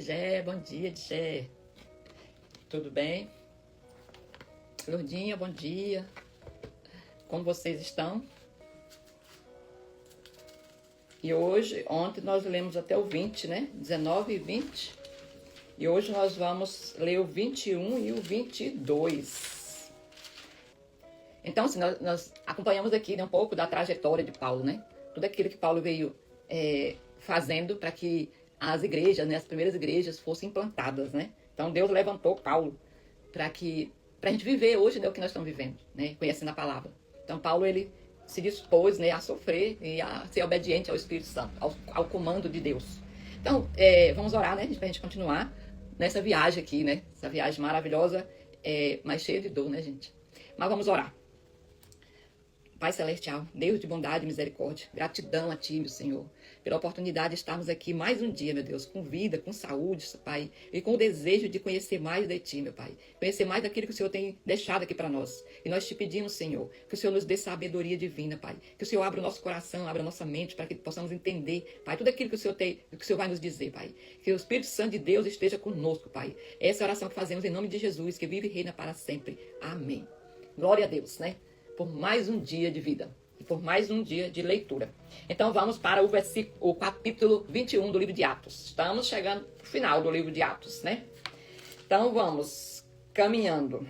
Digé, bom dia, Digé. Tudo bem? Lourdinha, bom dia. Como vocês estão? E ontem nós lemos até o 20, né? 19 e 20. E hoje nós vamos ler o 21 e o 22. Então, assim, nós acompanhamos aqui, né, um pouco da trajetória de Paulo, né? Tudo aquilo que Paulo veio fazendo para que as igrejas, né, as primeiras igrejas fossem implantadas, né? Então, Deus levantou Paulo para a gente viver hoje, né, o que nós estamos vivendo, né? Conhecendo a palavra. Então, Paulo, ele se dispôs, né, a sofrer e a ser obediente ao Espírito Santo, ao comando de Deus. Então, vamos orar, né, para a gente continuar nessa viagem aqui, né? Essa viagem maravilhosa, mas cheia de dor, né, gente? Mas vamos orar. Pai Celestial, Deus de bondade e misericórdia, gratidão a Ti, meu Senhor, pela oportunidade de estarmos aqui mais um dia, meu Deus, com vida, com saúde, Pai, e com o desejo de conhecer mais de Ti, meu Pai, conhecer mais daquilo que o Senhor tem deixado aqui para nós. E nós te pedimos, Senhor, que o Senhor nos dê sabedoria divina, Pai, que o Senhor abra o nosso coração, abra a nossa mente, para que possamos entender, Pai, tudo aquilo que o Senhor tem, que o Senhor vai nos dizer, Pai, que o Espírito Santo de Deus esteja conosco, Pai. Essa é a oração que fazemos em nome de Jesus, que vive e reina para sempre. Amém. Glória a Deus, né? Por mais um dia de vida e por mais um dia de leitura. Então vamos para o capítulo 21 do livro de Atos. Estamos chegando para o final do livro de Atos, né? Então vamos caminhando.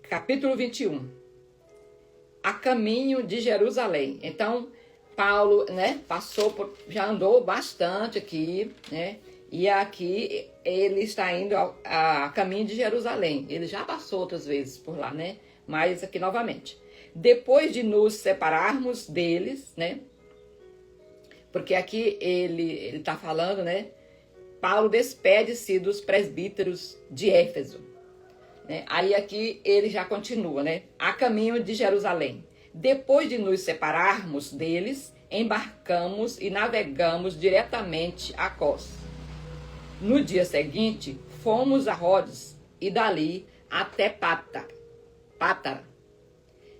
Capítulo 21. A caminho de Jerusalém. Então Paulo, né, já andou bastante aqui, né? E aqui ele está indo a caminho de Jerusalém. Ele já passou outras vezes por lá, né? Mas aqui novamente. Depois de nos separarmos deles, né? Porque aqui ele está falando, né? Paulo despede-se dos presbíteros de Éfeso. Né? Aí aqui ele já continua, né? A caminho de Jerusalém. Depois de nos separarmos deles, embarcamos e navegamos diretamente a Cos. No dia seguinte, fomos a Rhodes e dali até Pátara.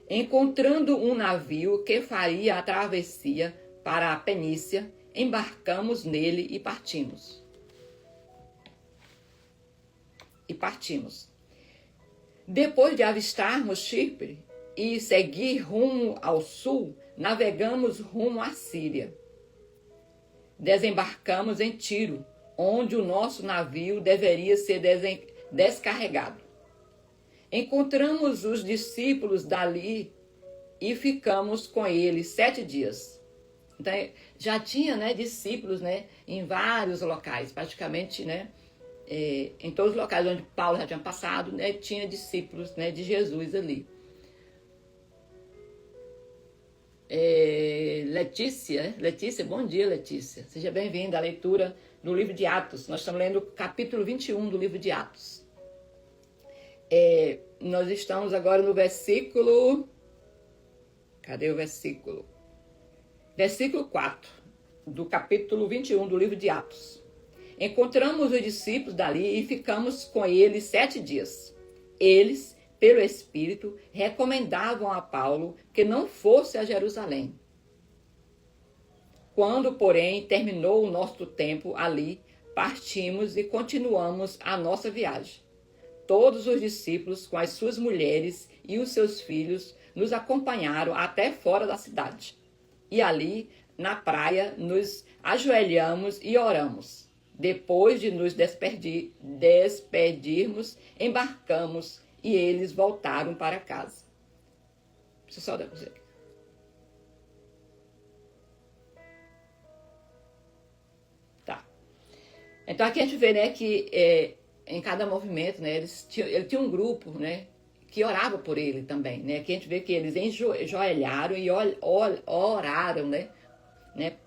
Encontrando um navio que faria a travessia para a Fenícia, embarcamos nele e partimos. Depois de avistarmos Chipre e seguir rumo ao sul, navegamos rumo à Síria. Desembarcamos em Tiro, onde o nosso navio deveria ser descarregado. Encontramos os discípulos dali e ficamos com eles 7 dias. Então, já tinha, né, discípulos, né, em vários locais, praticamente, né, em todos os locais onde Paulo já tinha passado, né, tinha discípulos, né, de Jesus ali. Letícia, bom dia, Letícia. Seja bem-vinda à leitura do livro de Atos. Nós estamos lendo o capítulo 21 do livro de Atos. Nós estamos agora no versículo... Cadê o versículo? Versículo 4 do capítulo 21 do livro de Atos. Encontramos os discípulos dali e ficamos com eles 7 dias. Eles, pelo Espírito, recomendavam a Paulo que não fosse a Jerusalém. Quando, porém, terminou o nosso tempo ali, partimos e continuamos a nossa viagem. Todos os discípulos, com as suas mulheres e os seus filhos, nos acompanharam até fora da cidade. E ali, na praia, nos ajoelhamos e oramos. Depois de nos despedirmos, embarcamos e eles voltaram para casa. Deixa eu só dar para você. Tá. Então aqui a gente vê, né, que em cada movimento, né, ele tinha um grupo, né, que orava por ele também, né? Aqui a gente vê que eles enjoelharam e oraram, né,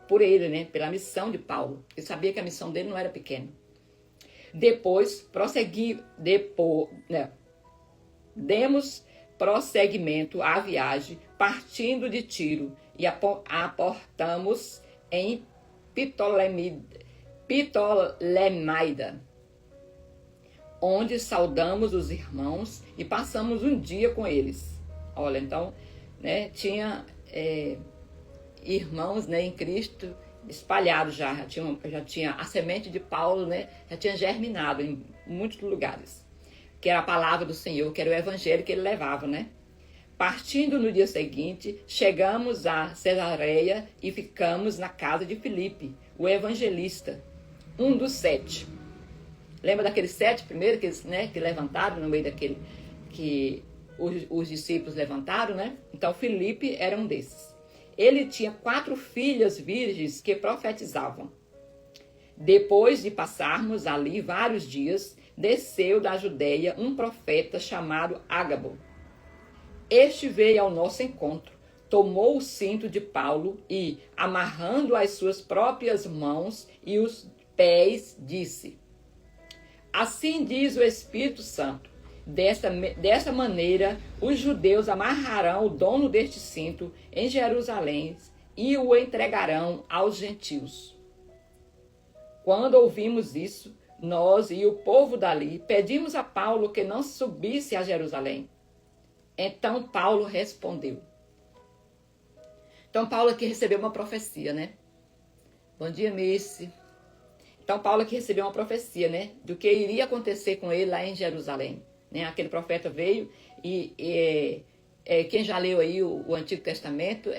por ele, né, pela missão de Paulo. Ele sabia que a missão dele não era pequena. Depois, demos prosseguimento à viagem, partindo de Tiro, e aportamos em Ptolemaida, onde saudamos os irmãos e passamos um dia com eles. Olha, então, né, tinha irmãos, né, em Cristo espalhado já tinha a semente de Paulo, né? Já tinha germinado em muitos lugares. Que era a palavra do Senhor, que era o evangelho que ele levava, né? Partindo no dia seguinte, chegamos a Cesareia e ficamos na casa de Filipe, o evangelista, um dos 7. Lembra daqueles 7 primeiro que levantaram no meio daquele que os discípulos levantaram, né? Então Filipe era um desses. Ele tinha 4 filhas virgens que profetizavam. Depois de passarmos ali vários dias, desceu da Judeia um profeta chamado Ágabo. Este veio ao nosso encontro, tomou o cinto de Paulo e, amarrando as suas próprias mãos e os pés, disse: assim diz o Espírito Santo, desta maneira os judeus amarrarão o dono deste cinto em Jerusalém e o entregarão aos gentios. Quando ouvimos isso, nós e o povo dali pedimos a Paulo que não subisse a Jerusalém. Então Paulo respondeu. Então Paulo aqui recebeu uma profecia, né? Bom dia, Messi. Então Paulo aqui recebeu uma profecia, né? Do que iria acontecer com ele lá em Jerusalém. Né? Aquele profeta veio e quem já leu aí o Antigo Testamento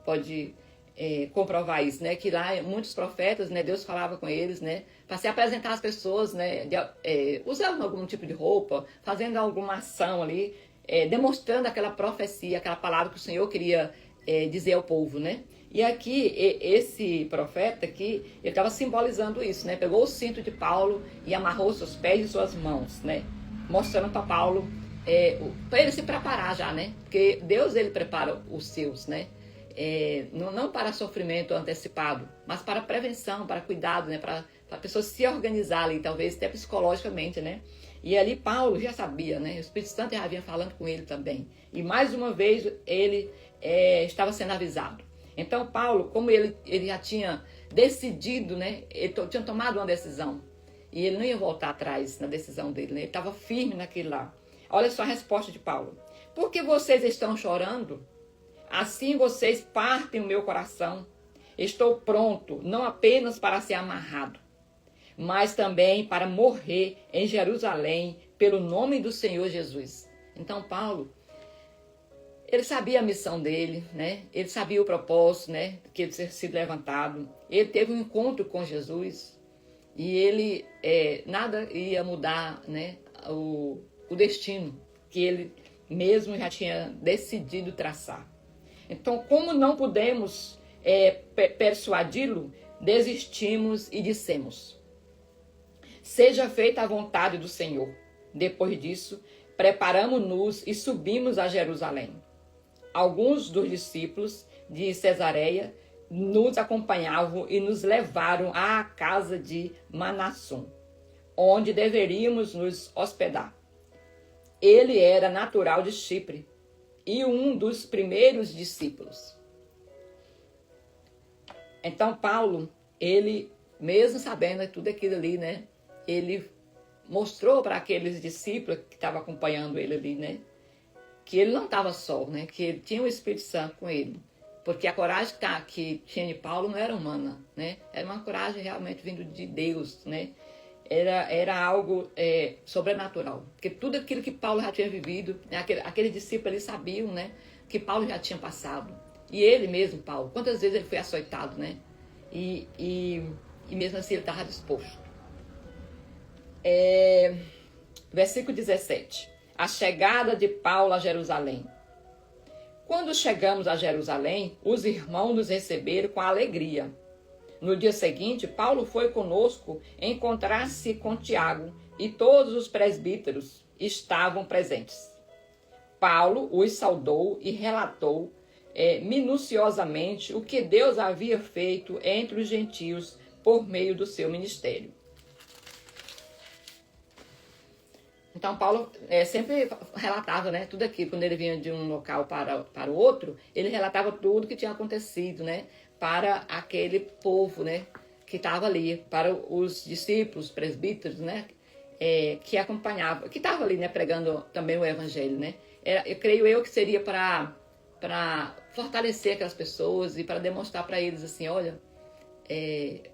pode comprovar isso, né? Que lá muitos profetas, né? Deus falava com eles, né? Para se apresentar às pessoas, né? Usando algum tipo de roupa, fazendo alguma ação ali, demonstrando aquela profecia, aquela palavra que o Senhor queria dizer ao povo, né? E aqui, esse profeta aqui, ele estava simbolizando isso, né? Pegou o cinto de Paulo e amarrou seus pés e suas mãos, né? Mostrando para Paulo, para ele se preparar já, né? Porque Deus, ele prepara os seus, né? Não para sofrimento antecipado, mas para prevenção, para cuidado, né? Para a pessoa se organizar ali, talvez até psicologicamente, né? E ali Paulo já sabia, né? O Espírito Santo já vinha falando com ele também. E mais uma vez ele estava sendo avisado. Então Paulo, como ele já tinha decidido, né? Ele tinha tomado uma decisão. E ele não ia voltar atrás na decisão dele, né? Ele estava firme naquilo lá. Olha só a resposta de Paulo. Por que vocês estão chorando? Assim vocês partem o meu coração. Estou pronto, não apenas para ser amarrado, mas também para morrer em Jerusalém pelo nome do Senhor Jesus. Então Paulo, ele sabia a missão dele, né? Ele sabia o propósito, né? Que ele tinha sido levantado. Ele teve um encontro com Jesus e ele nada ia mudar, né? O destino que ele mesmo já tinha decidido traçar. Então, como não pudemos persuadi-lo, desistimos e dissemos: seja feita a vontade do Senhor. Depois disso, preparamos-nos e subimos a Jerusalém. Alguns dos discípulos de Cesareia nos acompanhavam e nos levaram à casa de Manassum, onde deveríamos nos hospedar. Ele era natural de Chipre e um dos primeiros discípulos. Então Paulo, ele, mesmo sabendo tudo aquilo ali, né? Ele mostrou para aqueles discípulos que estavam acompanhando ele ali, né? Que ele não estava só, né? Que ele tinha o Espírito Santo com ele. Porque a coragem que tinha de Paulo não era humana, né? Era uma coragem realmente vindo de Deus, né? Era algo sobrenatural. Porque tudo aquilo que Paulo já tinha vivido, né? Aqueles discípulos ali sabiam, né? Que Paulo já tinha passado. E ele mesmo, Paulo, quantas vezes ele foi açoitado, né? E mesmo assim ele estava disposto. Versículo 17. A chegada de Paulo a Jerusalém. Quando chegamos a Jerusalém, os irmãos nos receberam com alegria. No dia seguinte, Paulo foi conosco encontrar-se com Tiago e todos os presbíteros estavam presentes. Paulo os saudou e relatou minuciosamente o que Deus havia feito entre os gentios por meio do seu ministério. Então Paulo sempre relatava, né, tudo aquilo. Quando ele vinha de um local para o outro, ele relatava tudo que tinha acontecido, né, para aquele povo, né, que estava ali, para os discípulos, presbíteros, né, que acompanhavam, que estavam ali, né, pregando também o evangelho, né. Eu creio que seria para fortalecer aquelas pessoas e para demonstrar para eles assim, olha,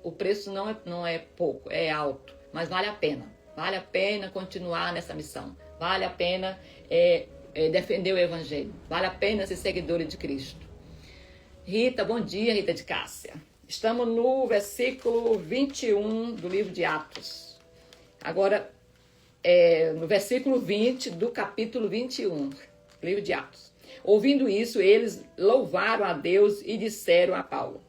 o preço não é pouco, é alto, mas vale a pena. Vale a pena continuar nessa missão. Vale a pena defender o Evangelho. Vale a pena ser seguidora de Cristo. Rita, bom dia, Rita de Cássia. Estamos no versículo 21 do livro de Atos. Agora, no versículo 20 do capítulo 21, livro de Atos. Ouvindo isso, eles louvaram a Deus e disseram a Paulo: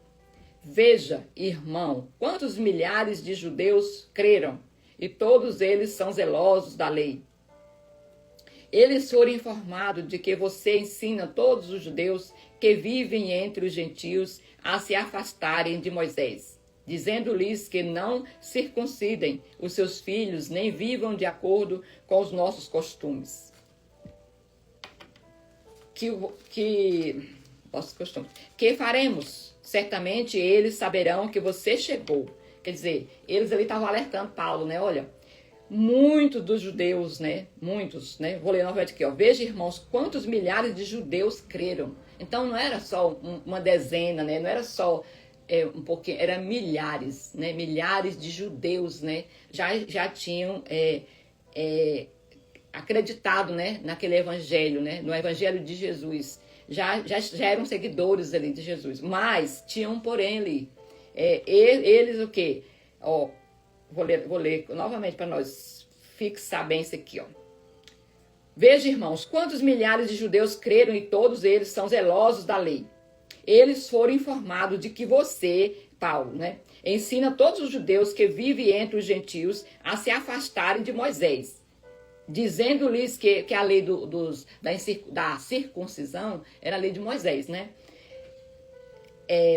Veja, irmão, quantos milhares de judeus creram, e todos eles são zelosos da lei. Eles foram informados de que você ensina todos os judeus que vivem entre os gentios a se afastarem de Moisés, dizendo-lhes que não circuncidem os seus filhos, nem vivam de acordo com os nossos costumes. Que faremos? Certamente eles saberão que você chegou. Quer dizer, eles ali estavam alertando Paulo, né? Olha, muitos dos judeus, né? Muitos, né? Vou ler novamente aqui, ó. Veja, irmãos, quantos milhares de judeus creram. Então não era só uma dezena, né? Não era só um pouquinho, era milhares, né? Milhares de judeus, né? Já tinham acreditado, né? Naquele evangelho, né? No evangelho de Jesus. Já eram seguidores ali de Jesus. Mas tinha um porém ali. Eles o quê? Ó, vou ler novamente para nós fixar bem isso aqui, ó. Veja, irmãos, quantos milhares de judeus creram e todos eles são zelosos da lei. Eles foram informados de que você, Paulo, né, ensina todos os judeus que vivem entre os gentios a se afastarem de Moisés, dizendo-lhes que a lei da circuncisão era a lei de Moisés, né?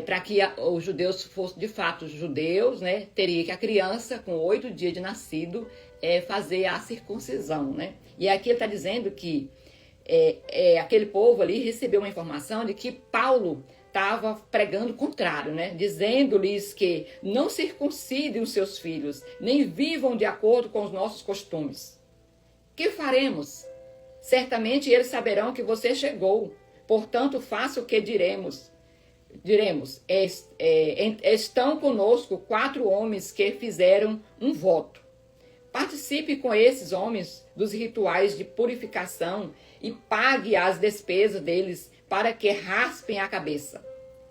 Para que os judeus fossem de fato judeus, né? Teria que a criança com 8 dias de nascido fazer a circuncisão, né? E aqui ele está dizendo que aquele povo ali recebeu uma informação de que Paulo estava pregando o contrário, né? Dizendo-lhes que não circuncidem os seus filhos, nem vivam de acordo com os nossos costumes. Que faremos? Certamente eles saberão que você chegou, portanto faça o que diremos, estão conosco 4 homens que fizeram um voto. Participe com esses homens dos rituais de purificação e pague as despesas deles para que raspem a cabeça.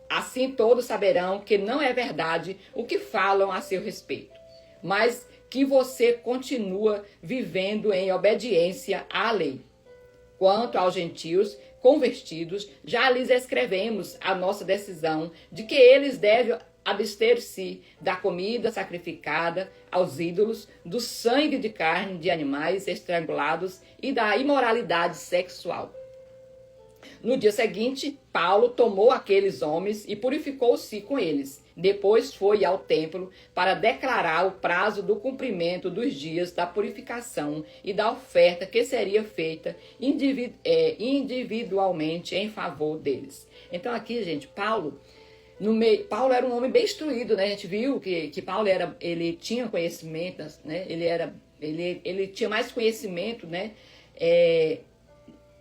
Assim todos saberão que não é verdade o que falam a seu respeito, mas que você continua vivendo em obediência à lei. Quanto aos gentios convertidos, já lhes escrevemos a nossa decisão de que eles devem abster-se da comida sacrificada aos ídolos, do sangue de carne de animais estrangulados e da imoralidade sexual. No dia seguinte, Paulo tomou aqueles homens e purificou-se com eles. Depois foi ao templo para declarar o prazo do cumprimento dos dias da purificação e da oferta que seria feita individualmente em favor deles. Então aqui, gente, Paulo era um homem bem instruído, né? A gente viu que Paulo ele tinha conhecimento, né? Ele tinha mais conhecimento, né?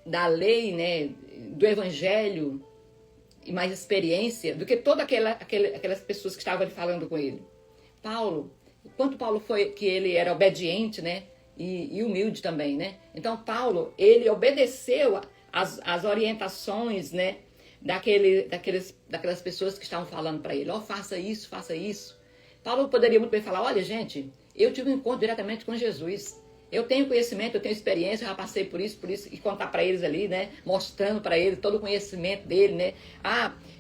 Da lei, né? Do evangelho, e mais experiência do que todas aquelas pessoas que estavam ali falando com ele. Quanto Paulo foi que ele era obediente, né? E humilde também, né? Então Paulo, ele obedeceu as orientações, né? Daquelas pessoas que estavam falando para ele. Faça isso, faça isso. Paulo poderia muito bem falar: olha, gente, eu tive um encontro diretamente com Jesus. Eu tenho conhecimento, eu tenho experiência, eu já passei por isso, e contar para eles ali, né? Mostrando para eles todo o conhecimento dele, né?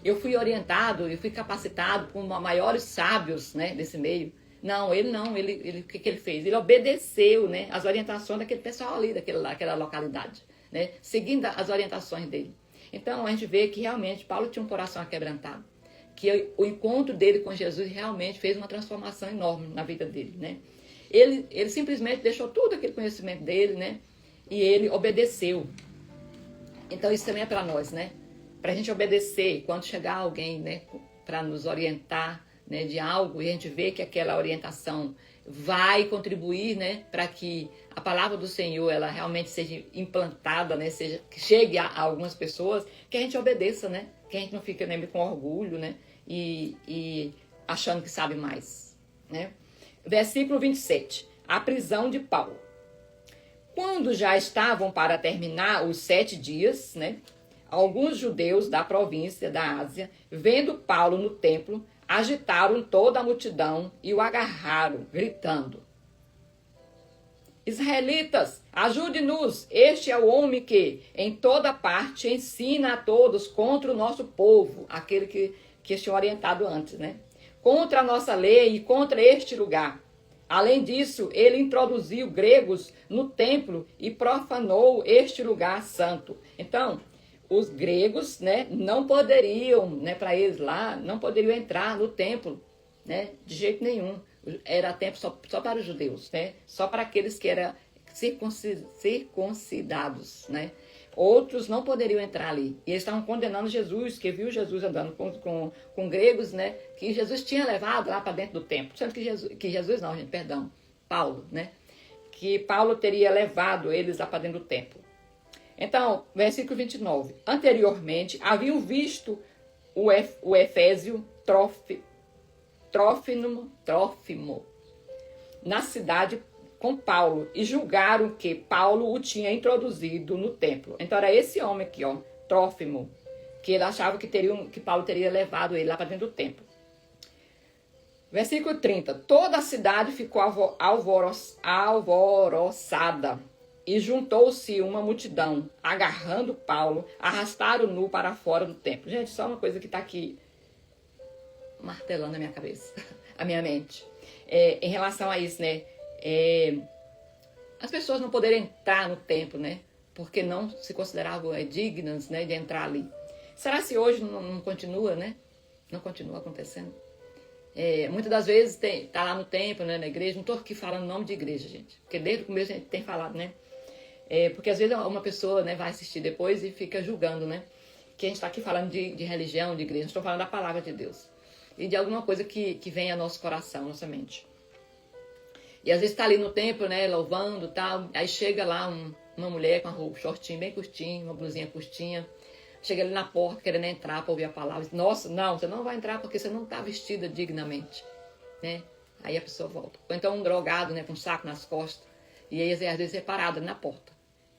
Eu fui orientado, eu fui capacitado por maiores sábios, né? Desse meio. Não, ele o que ele fez? Ele obedeceu, né? As orientações daquele pessoal ali, daquela localidade, né? Seguindo as orientações dele. Então, a gente vê que realmente Paulo tinha um coração aquebrantado. Que o encontro dele com Jesus realmente fez uma transformação enorme na vida dele, né? Ele simplesmente deixou tudo aquele conhecimento dele, né? E ele obedeceu. Então isso também é para nós, né? Para a gente obedecer quando chegar alguém, né? Para nos orientar, né? De algo, e a gente vê que aquela orientação vai contribuir, né? Para que a palavra do Senhor ela realmente seja implantada, né? Que chegue a algumas pessoas, que a gente obedeça, né? Que a gente não fique nem com orgulho, né? E achando que sabe mais, né? Versículo 27, a prisão de Paulo. Quando já estavam para terminar os 7 dias, né? Alguns judeus da província da Ásia, vendo Paulo no templo, agitaram toda a multidão e o agarraram, gritando: Israelitas, ajude-nos! Este é o homem que, em toda parte, ensina a todos contra o nosso povo, aquele que tinha orientado antes, né? Contra a nossa lei e contra este lugar. Além disso, ele introduziu gregos no templo e profanou este lugar santo. Então, os gregos, né, não poderiam, né, para eles lá, não poderiam entrar no templo, né, de jeito nenhum. Era templo só para os judeus, né, só para aqueles que eram circuncidados, né. Outros não poderiam entrar ali. E eles estavam condenando Jesus, que viu Jesus andando com gregos, né, que Jesus tinha levado lá para dentro do templo. Sendo que Jesus não, gente, perdão, Paulo, né, que Paulo teria levado eles lá para dentro do templo. Então, versículo 29. Anteriormente, haviam visto o efésio Trófimo na cidade com Paulo e julgaram que Paulo o tinha introduzido no templo. Então, era esse homem aqui, ó, Trófimo, que ele achava que Paulo teria levado ele lá para dentro do templo. Versículo 30. Toda a cidade ficou alvoroçada. E juntou-se uma multidão, agarrando Paulo, arrastaram-no para fora do templo. Gente, só uma coisa que está aqui martelando a minha cabeça, a minha mente. Em relação a isso, né? As pessoas não poderiam entrar no templo, né? Porque não se consideravam dignas, né, de entrar ali. Será se hoje não continua, né? Não continua acontecendo? Muitas das vezes tá lá no templo, né, na igreja. Não estou aqui falando nome de igreja, gente. Porque desde o começo a gente tem falado, né? Porque às vezes uma pessoa, né, vai assistir depois e fica julgando, né? Que a gente está aqui falando de religião, de igreja. Estou falando da palavra de Deus. E de alguma coisa que vem ao nosso coração, nossa mente. E às vezes está ali no templo, né, louvando e tal. Aí chega lá uma mulher com um shortinho bem curtinho, uma blusinha curtinha. Chega ali na porta querendo entrar para ouvir a palavra. Diz, nossa, não, você não vai entrar porque você não está vestida dignamente, né? Aí a pessoa volta. Ou então um drogado, né, com um saco nas costas. E aí às vezes é parado na porta,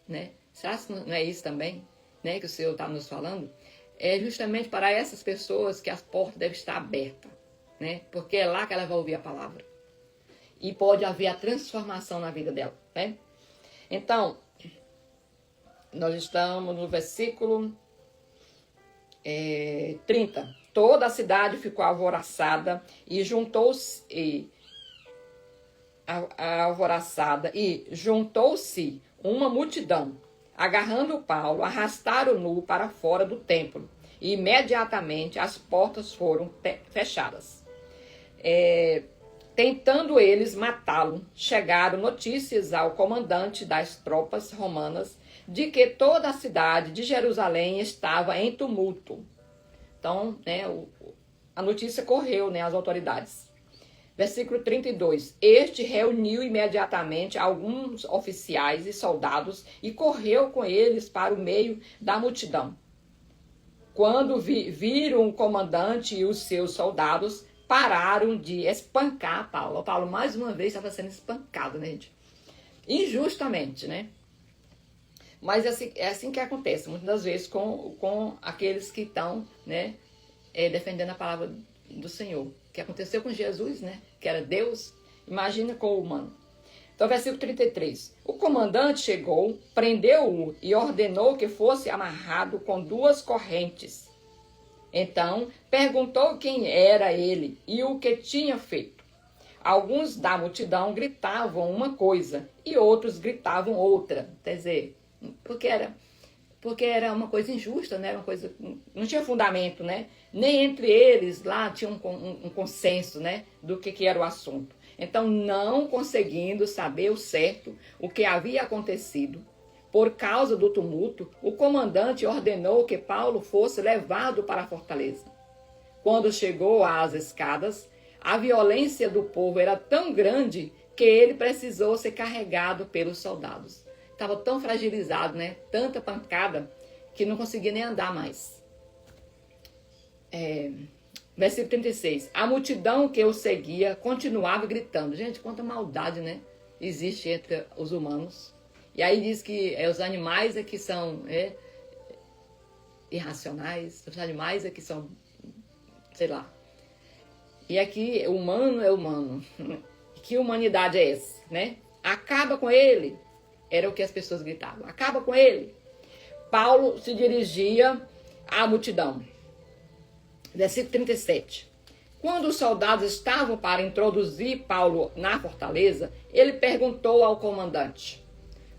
né? Será que não é isso também, né, que o Senhor está nos falando? É justamente para essas pessoas que as portas devem estar abertas, né? Porque é lá que ela vai ouvir a palavra. E pode haver a transformação na vida dela, né? Então, nós estamos no versículo 30. Toda a cidade ficou alvoroçada e juntou-se uma multidão, agarrando Paulo, arrastaram-no para fora do templo. E imediatamente as portas foram fechadas. Tentando eles matá-lo, chegaram notícias ao comandante das tropas romanas de que toda a cidade de Jerusalém estava em tumulto. Então, né, a notícia correu, né, às autoridades. Versículo 32. Este reuniu imediatamente alguns oficiais e soldados e correu com eles para o meio da multidão. Quando viram o comandante e os seus soldados, pararam de espancar Paulo. Paulo, mais uma vez, estava sendo espancado, né, gente? Injustamente, né? Mas é assim que acontece, muitas das vezes, com aqueles que estão, né, defendendo a palavra do Senhor. Que aconteceu com Jesus, né? Que era Deus. Imagina com o humano. Então, versículo 33. O comandante chegou, prendeu-o e ordenou que fosse amarrado com 2 correntes. Então, perguntou quem era ele e o que tinha feito. Alguns da multidão gritavam uma coisa e outros gritavam outra. Quer dizer, porque era uma coisa injusta, né? Uma coisa, não tinha fundamento, né? Nem entre eles lá tinha um consenso, né, do que era o assunto. Então, não conseguindo saber o certo, o que havia acontecido, por causa do tumulto, o comandante ordenou que Paulo fosse levado para a fortaleza. Quando chegou às escadas, a violência do povo era tão grande que ele precisou ser carregado pelos soldados. Estava tão fragilizado, né? Tanta pancada que não conseguia nem andar mais. Versículo 36. A multidão que o seguia continuava gritando. Gente, quanta maldade, né? Existe entre os humanos. E aí diz que os animais é que são irracionais, os animais é que são, sei lá. E aqui, humano é humano. Que humanidade é essa, né? Acaba com ele. Era o que as pessoas gritavam. Acaba com ele. Paulo se dirigia à multidão. Versículo 37. Quando os soldados estavam para introduzir Paulo na fortaleza, ele perguntou ao comandante: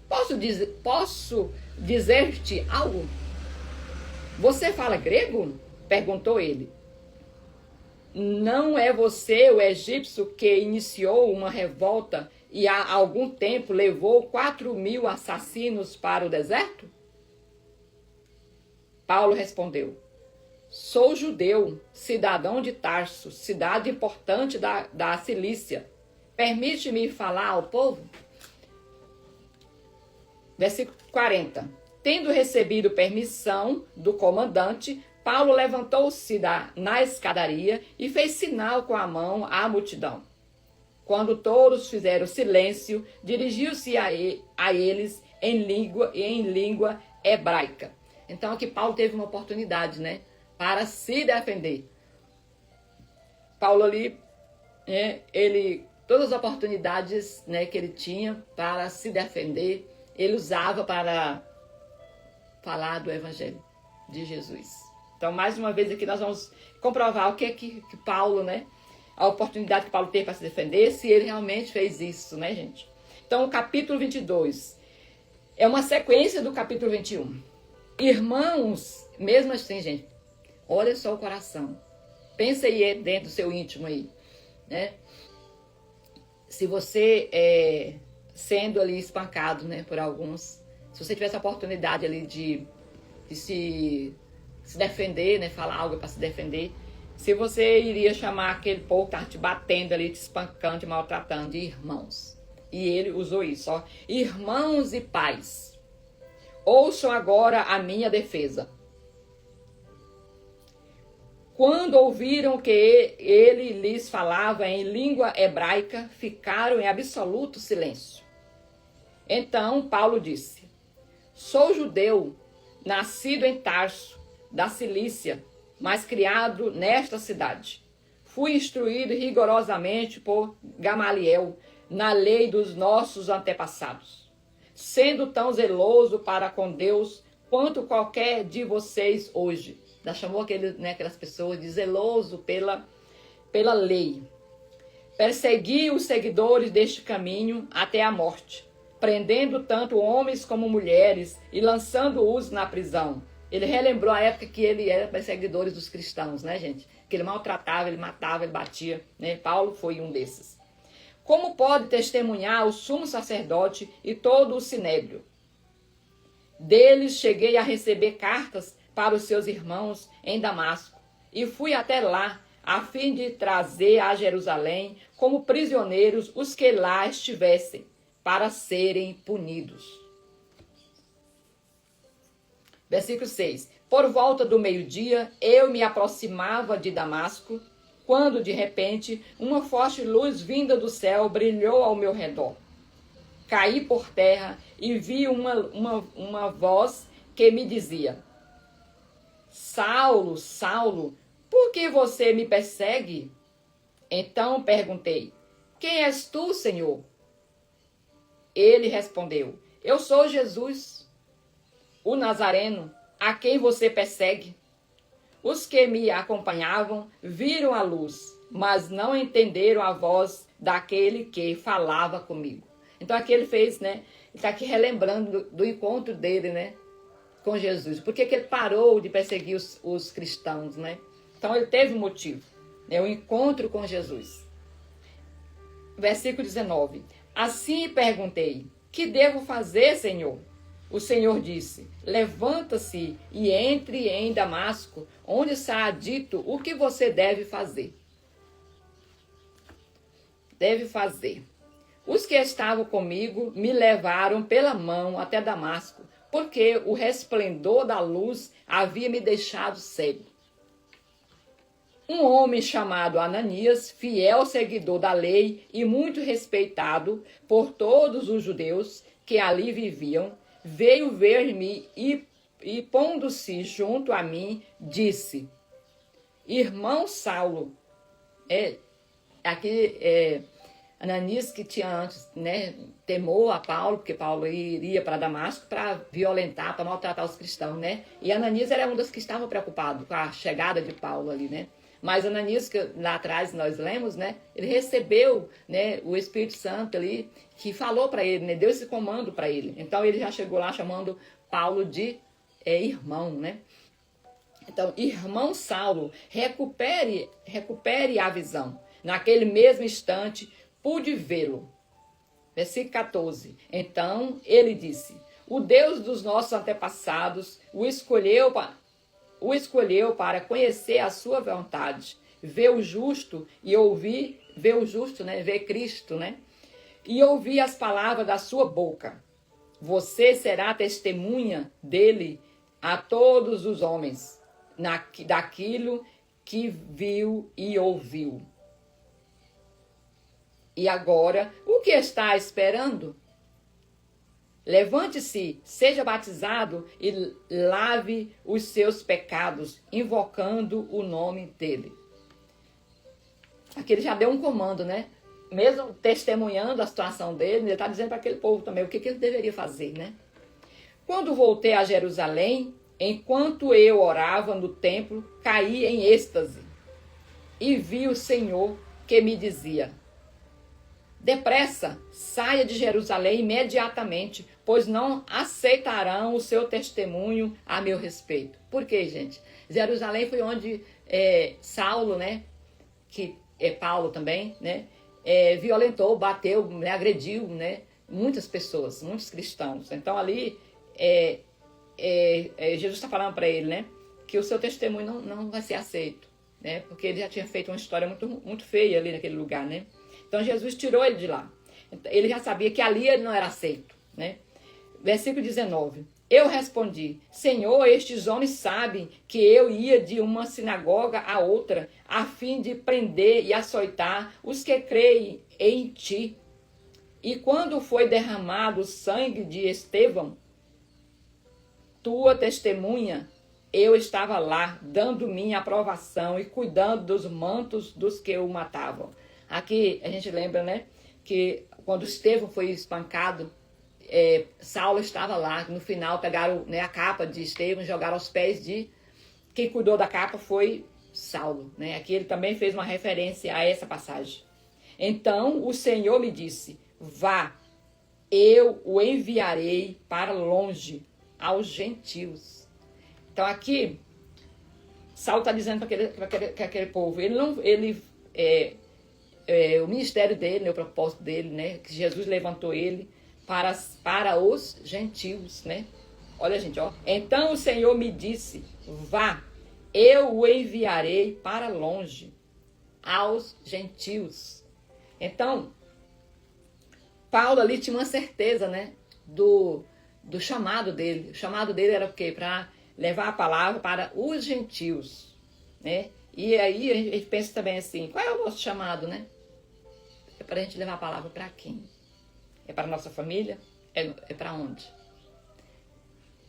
Posso dizer-te algo? Você fala grego? Perguntou ele. Não é você o egípcio que iniciou uma revolta e há algum tempo levou 4.000 assassinos para o deserto? Paulo respondeu: Sou judeu, cidadão de Tarso, cidade importante da Cilícia. Permite-me falar ao povo? Versículo 40. Tendo recebido permissão do comandante, Paulo levantou-se na escadaria e fez sinal com a mão à multidão. Quando todos fizeram silêncio, dirigiu-se a eles em língua hebraica. Então aqui Paulo teve uma oportunidade, né, para se defender. Paulo ali, todas as oportunidades, né, que ele tinha para se defender, ele usava para falar do evangelho de Jesus. Então, mais uma vez aqui nós vamos comprovar o que é que Paulo, né, a oportunidade que Paulo teve para se defender, se ele realmente fez isso, né, gente? Então, o capítulo 22 é uma sequência do capítulo 21. Irmãos, mesmo assim, gente, olha só o coração. Pensa aí dentro do seu íntimo aí, né? Se você sendo ali espancado, né, por alguns, se você tivesse a oportunidade ali de se defender, né, falar algo para se defender, se você iria chamar aquele povo que estava te batendo ali, te espancando, te maltratando, de irmãos. E ele usou isso, ó. Irmãos e pais, ouçam agora a minha defesa. Quando ouviram que ele lhes falava em língua hebraica, ficaram em absoluto silêncio. Então Paulo disse: Sou judeu, nascido em Tarso, da Cilícia, mas criado nesta cidade. Fui instruído rigorosamente por Gamaliel na lei dos nossos antepassados, sendo tão zeloso para com Deus quanto qualquer de vocês hoje. Já chamou aquelas pessoas de zeloso pela lei. Persegui os seguidores deste caminho até a morte, prendendo tanto homens como mulheres e lançando-os na prisão. Ele relembrou a época que ele era perseguidores dos cristãos, né, gente? Que ele maltratava, ele matava, ele batia, né? Paulo foi um desses. Como pode testemunhar o sumo sacerdote e todo o sinédrio? Deles cheguei a receber cartas para os seus irmãos em Damasco, e fui até lá, a fim de trazer a Jerusalém como prisioneiros os que lá estivessem, para serem punidos. Versículo 6. Por volta do meio-dia, eu me aproximava de Damasco, quando de repente uma forte luz vinda do céu brilhou ao meu redor. Caí por terra e vi uma voz que me dizia: Saulo, Saulo, por que você me persegue? Então perguntei: Quem és tu, Senhor? Ele respondeu: Eu sou Jesus, o Nazareno, a quem você persegue. Os que me acompanhavam viram a luz, mas não entenderam a voz daquele que falava comigo. Então aqui ele fez, né? Ele está aqui relembrando do encontro dele, né, com Jesus. Por que ele parou de perseguir os cristãos, né? Então ele teve um motivo, né? O encontro com Jesus. Versículo 19. Assim perguntei: Que devo fazer, Senhor? O Senhor disse: Levanta-se e entre em Damasco, onde está dito o que você deve fazer. Deve fazer. Os que estavam comigo me levaram pela mão até Damasco, porque o resplendor da luz havia me deixado cego. Um homem chamado Ananias, fiel seguidor da lei e muito respeitado por todos os judeus que ali viviam, veio ver-me e pondo-se junto a mim, disse: Irmão Saulo, Ananias, que tinha antes, né, temor a Paulo, porque Paulo iria para Damasco para violentar, para maltratar os cristãos, né? E Ananias era um dos que estavam preocupados com a chegada de Paulo ali, né? Mas Ananias, que lá atrás nós lemos, né? Ele recebeu, né, o Espírito Santo ali, que falou para ele, né? Deu esse comando para ele. Então ele já chegou lá chamando Paulo de irmão, né? Então, irmão Saulo, recupere a visão. Naquele mesmo instante, pude vê-lo. Versículo 14. Então ele disse: o Deus dos nossos antepassados o escolheu para conhecer a sua vontade, ver o justo e ouvir, ver o justo, né? Ver Cristo, né? E ouvir as palavras da sua boca. Você será testemunha dele a todos os homens, daquilo que viu e ouviu. E agora, o que está esperando? Levante-se, seja batizado e lave os seus pecados, invocando o nome dele. Aqui ele já deu um comando, né? Mesmo testemunhando a situação dele, ele está dizendo para aquele povo também o que ele deveria fazer, né? Quando voltei a Jerusalém, enquanto eu orava no templo, caí em êxtase e vi o Senhor que me dizia: depressa, saia de Jerusalém imediatamente, pois não aceitarão o seu testemunho a meu respeito. Por quê, gente? Jerusalém foi onde Saulo, né, que é Paulo também, né, violentou, bateu, né, agrediu, né, muitas pessoas, muitos cristãos. Então ali Jesus está falando para ele, né, que o seu testemunho não vai ser aceito, né, porque ele já tinha feito uma história muito, muito feia ali naquele lugar, né. Então Jesus tirou ele de lá. Ele já sabia que ali ele não era aceito, né? Versículo 19. Eu respondi: Senhor, estes homens sabem que eu ia de uma sinagoga a outra, a fim de prender e açoitar os que creem em ti. E quando foi derramado o sangue de Estevão, tua testemunha, eu estava lá, dando minha aprovação e cuidando dos mantos dos que o matavam. Aqui a gente lembra, né, que quando Estevão foi espancado, Saulo estava lá. No final pegaram, né, a capa de Estevão e jogaram aos pés de... Quem cuidou da capa foi Saulo, né? Aqui ele também fez uma referência a essa passagem. Então o Senhor me disse: vá, eu o enviarei para longe, aos gentios. Então aqui, Saulo está dizendo para aquele povo, o ministério dele, né, o propósito dele, né, que Jesus levantou ele para os gentios, né? Olha, gente, ó. Então o Senhor me disse: vá, eu o enviarei para longe, aos gentios. Então, Paulo ali tinha uma certeza, né, do chamado dele. O chamado dele era o quê? Para levar a palavra para os gentios, né? E aí a gente pensa também assim: qual é o nosso chamado, né? É para a gente levar a palavra para quem? É para a nossa família? É para onde?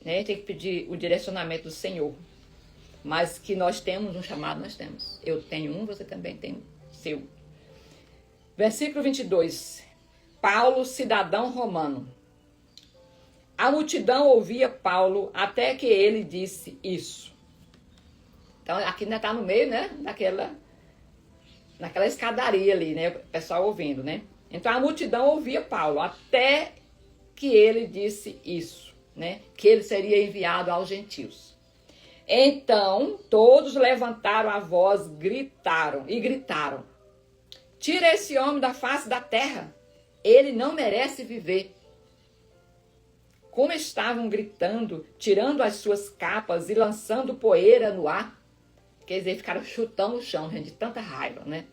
Né? Tem que pedir o direcionamento do Senhor. Mas que nós temos um chamado, nós temos. Eu tenho um, você também tem o seu. Versículo 22. Paulo, cidadão romano. A multidão ouvia Paulo até que ele disse isso. Então aqui ainda está no meio, né, naquela escadaria ali, né, o pessoal ouvindo, né. Então a multidão ouvia Paulo até que ele disse isso, né, que ele seria enviado aos gentios. Então todos levantaram a voz, gritaram: tira esse homem da face da terra, ele não merece viver. Como estavam gritando, tirando as suas capas e lançando poeira no ar. Quer dizer, ficaram chutando o chão, gente, de tanta raiva, né?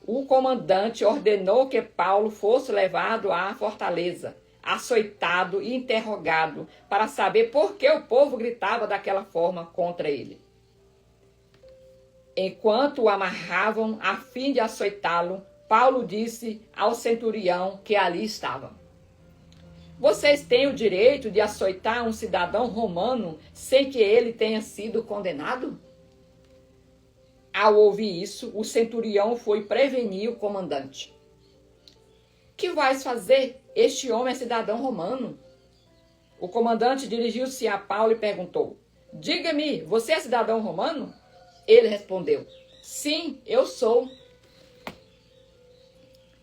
O comandante ordenou que Paulo fosse levado à fortaleza, açoitado e interrogado, para saber por que o povo gritava daquela forma contra ele. Enquanto o amarravam a fim de açoitá-lo, Paulo disse ao centurião que ali estava: vocês têm o direito de açoitar um cidadão romano sem que ele tenha sido condenado? Ao ouvir isso, o centurião foi prevenir o comandante. Que vais fazer? Este homem é cidadão romano. O comandante dirigiu-se a Paulo e perguntou: diga-me, você é cidadão romano? Ele respondeu: sim, eu sou.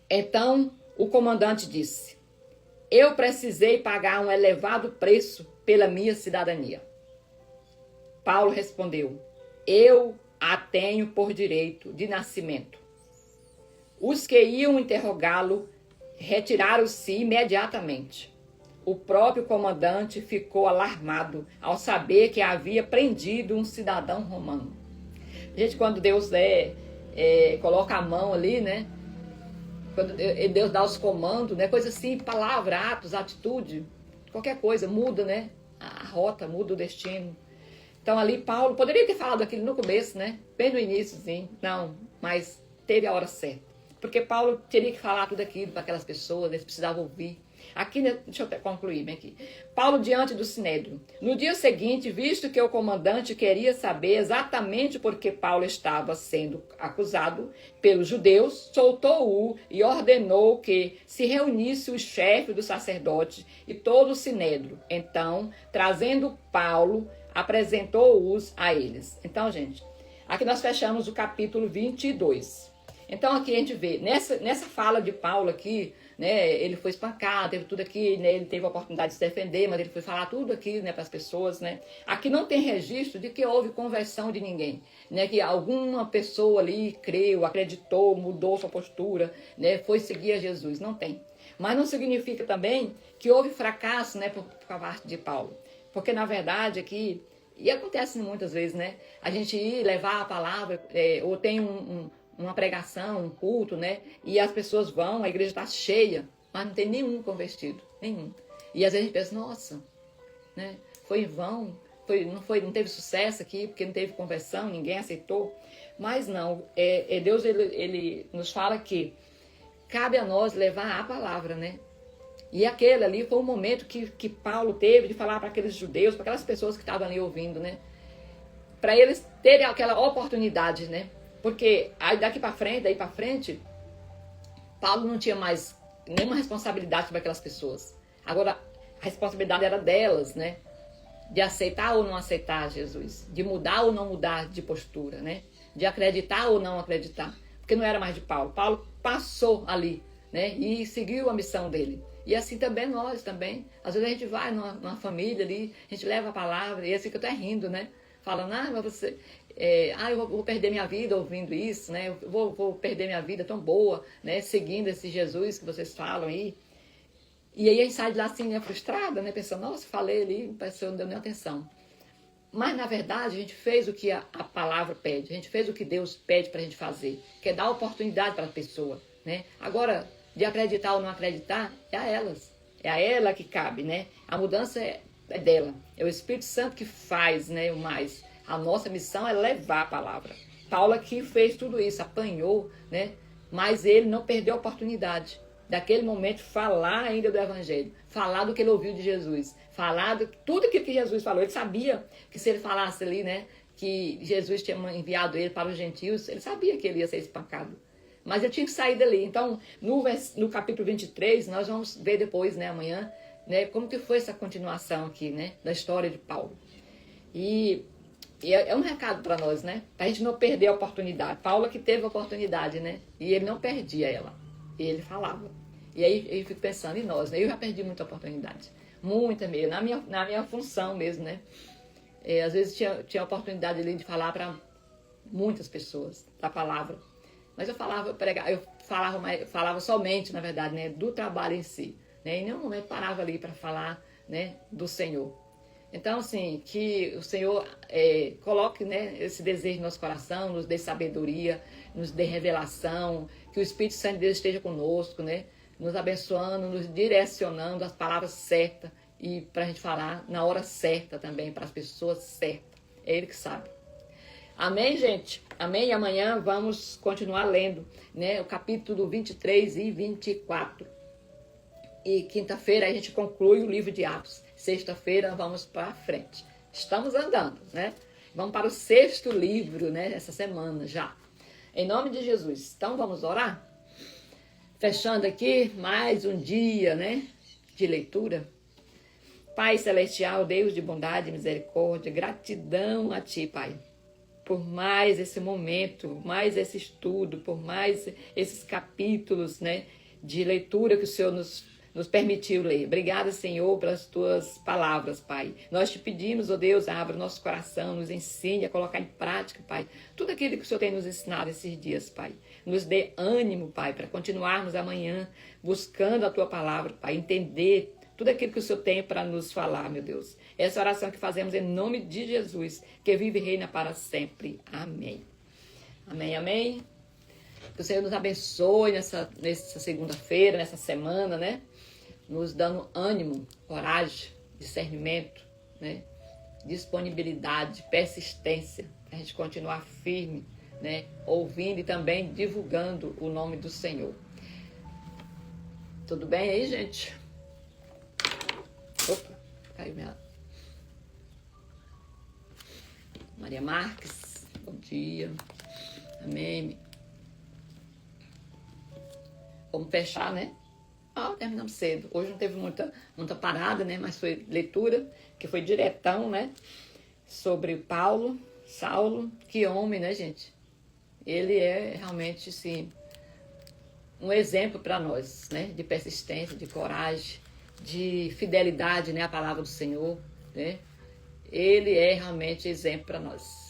Então o comandante disse: eu precisei pagar um elevado preço pela minha cidadania. Paulo respondeu: eu a tenho por direito de nascimento. Os que iam interrogá-lo retiraram-se imediatamente. O próprio comandante ficou alarmado ao saber que havia prendido um cidadão romano. Gente, quando Deus coloca a mão ali, né? Quando Deus dá os comandos, né? Coisa assim, palavra, atos, atitude, qualquer coisa, muda, né? A rota, muda o destino. Então ali Paulo poderia ter falado aquilo no começo, né? Bem no iníciozinho. Não, mas teve a hora certa. Porque Paulo teria que falar tudo aquilo para aquelas pessoas, eles precisavam ouvir. Aqui, deixa eu concluir bem aqui. Paulo diante do Sinédrio. No dia seguinte, visto que o comandante queria saber exatamente por que Paulo estava sendo acusado pelos judeus, soltou-o e ordenou que se reunisse o chefe do sacerdote e todo o Sinédrio. Então, trazendo Paulo, apresentou-os a eles. Então, gente, aqui nós fechamos o capítulo 22. Então, aqui a gente vê, nessa fala de Paulo aqui, né, ele foi espancado, teve tudo aqui, né, ele teve a oportunidade de se defender, mas ele foi falar tudo aqui, né, para as pessoas, né. Aqui não tem registro de que houve conversão de ninguém, né, que alguma pessoa ali creu, acreditou, mudou sua postura, né, foi seguir a Jesus, não tem. Mas não significa também que houve fracasso, né, por parte de Paulo, porque na verdade aqui, e acontece muitas vezes, né, a gente ir levar a palavra, ou tem uma pregação, um culto, né? E as pessoas vão, a igreja está cheia, mas não tem nenhum convertido, nenhum. E às vezes a gente pensa, nossa, né? Foi em vão, não teve sucesso aqui, porque não teve conversão, ninguém aceitou. Mas não, Deus ele nos fala que cabe a nós levar a palavra, né? E aquele ali foi um momento que Paulo teve de falar para aqueles judeus, para aquelas pessoas que estavam ali ouvindo, né? Para eles terem aquela oportunidade, né? Porque aí daí para frente, Paulo não tinha mais nenhuma responsabilidade sobre aquelas pessoas. Agora, a responsabilidade era delas, né? De aceitar ou não aceitar Jesus. De mudar ou não mudar de postura, né? De acreditar ou não acreditar. Porque não era mais de Paulo. Paulo passou ali, né? E seguiu a missão dele. E assim também nós também. Às vezes a gente vai numa família ali, a gente leva a palavra, e assim que eu tô rindo, né? Falando, mas você... eu vou perder minha vida ouvindo isso, né? Eu vou perder minha vida tão boa, né? Seguindo esse Jesus que vocês falam aí. E aí a gente sai de lá assim, né, frustrada, né? Pensando, nossa, falei ali, parece que não deu nem atenção. Mas na verdade a gente fez o que a palavra pede, a gente fez o que Deus pede pra gente fazer, que é dar oportunidade para a pessoa, né? Agora, de acreditar ou não acreditar, é a elas. É a ela que cabe, né? A mudança é dela. É o Espírito Santo que faz, né, o mais. A nossa missão é levar a palavra. Paulo aqui fez tudo isso, apanhou, né? Mas ele não perdeu a oportunidade daquele momento falar ainda do Evangelho, falar do que ele ouviu de Jesus, falar de tudo aquilo que Jesus falou. Ele sabia que se ele falasse ali, né, que Jesus tinha enviado ele para os gentios, ele sabia que ele ia ser espancado. Mas ele tinha que sair dali. Então, no capítulo 23, nós vamos ver depois, né, amanhã, né, como que foi essa continuação aqui, né, da história de Paulo. E é um recado para nós, né, para a gente não perder a oportunidade. Paulo que teve a oportunidade, né, e ele não perdia ela, e ele falava. E aí eu fico pensando em nós, né, eu já perdi muita oportunidade, muita mesmo, na minha função mesmo, né. Às vezes tinha a oportunidade ali de falar para muitas pessoas, da palavra. Mas eu falava somente, na verdade, né, do trabalho em si. Né? Em nenhum momento parava ali para falar, né, do Senhor. Então, assim, que o Senhor coloque, né, esse desejo no nosso coração, nos dê sabedoria, nos dê revelação, que o Espírito Santo de Deus esteja conosco, né, nos abençoando, nos direcionando as palavras certas e para a gente falar na hora certa também, para as pessoas certas. É Ele que sabe. Amém, gente? Amém? E amanhã vamos continuar lendo, né? O capítulo 23 e 24. E quinta-feira a gente conclui o livro de Atos. Sexta-feira vamos para frente. Estamos andando, né? Vamos para o 6º livro, né? Essa semana já. Em nome de Jesus. Então vamos orar? Fechando aqui mais um dia, né? De leitura. Pai Celestial, Deus de bondade e misericórdia, gratidão a Ti, Pai, por mais esse momento, mais esse estudo, por mais esses capítulos, né, de leitura que o Senhor nos permitiu ler. Obrigada, Senhor, pelas Tuas palavras, Pai. Nós te pedimos, ó Deus, abra o nosso coração, nos ensine a colocar em prática, Pai, tudo aquilo que o Senhor tem nos ensinado esses dias, Pai. Nos dê ânimo, Pai, para continuarmos amanhã buscando a Tua palavra, Pai, entender tudo aquilo que o Senhor tem para nos falar, meu Deus. Essa oração que fazemos em nome de Jesus, que vive e reina para sempre. Amém. Amém, amém. Que o Senhor nos abençoe nessa segunda-feira, nessa semana, né? Nos dando ânimo, coragem, discernimento, né? Disponibilidade, persistência, para a gente continuar firme, né? Ouvindo e também divulgando o nome do Senhor. Tudo bem aí, gente? Opa, caiu minha... Maria Marques, bom dia. Amém. Vamos fechar, né? Terminamos cedo. Hoje não teve muita parada, né? Mas foi leitura, que foi diretão, né? Sobre Paulo, Saulo. Que homem, né, gente? Ele é realmente, sim, um exemplo para nós, né? De persistência, de coragem, de fidelidade, né? À palavra do Senhor, né? Ele é realmente exemplo para nós.